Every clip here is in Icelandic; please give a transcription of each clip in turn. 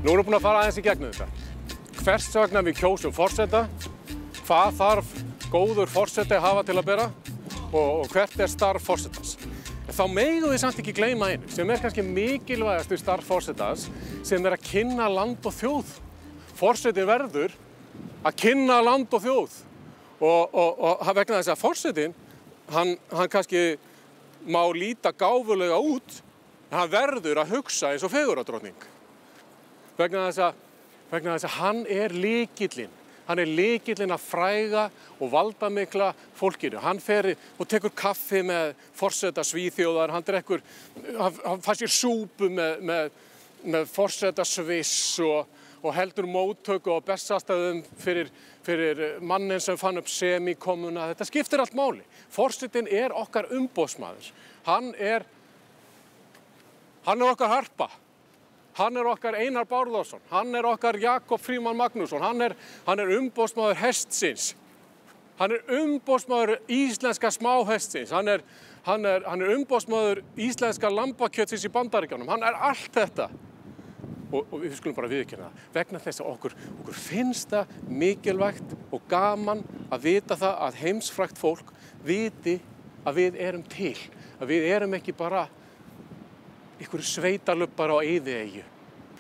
Nú erum við búin að fara aðeins í gegnum þetta. Hvers vegna við kjósum forseta, hvað þarf góður forseti að hafa til að bera og hvert er starf forsetans. Þá megum við samt ekki gleyma einu, sem er kannski mikilvægast starf forsetans, sem er að kynna land og þjóð. Forseti verður að kynna land og þjóð og vegna þess að forsetinn, hann kannski má líta gáfulega út, en hann verður að hugsa eins og fegurðardrottning. Vegna þess að hann er lykillinn. Hann er lykillinn að fræga og valdamikla fólkinu. Hann fer og tekur kaffi með forseta Svíþjóðar, hann fær sér súpu með forseta Sviss og heldur móttöku á Bessastöðum fyrir mannin sem fann upp semíkomuna. Þetta skiptir allt máli. Forsetinn er okkar umboðsmaður. Hann er okkar Harpa. Hann er okkar Einar Bárðarson, hann er okkar Jakob Frímann Magnússon, hann er umboðsmaður hestsins. Hann er umboðsmaður íslenska smáhestsins, hann er umboðsmaður íslenska lambakjötsins í Bandaríkjunum, hann er allt þetta. Og við skulum bara viðurkenna það, vegna þess að okkur finnst það mikilvægt og gaman að vita það að heimsfrægt fólk viti að við erum til, að við erum ekki bara einhverju sveitalubbar á eyðieyju.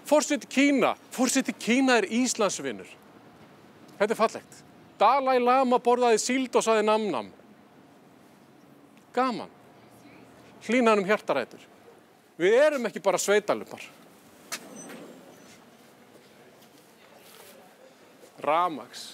Forseti Kína er Íslandsvinur. Þetta er fallegt. Dalai Lama borðaði síld og sagði nam-nam. Gaman. Hlýnaði hjartarætur. Við erum ekki bara sveitalubbar. Rafmagns.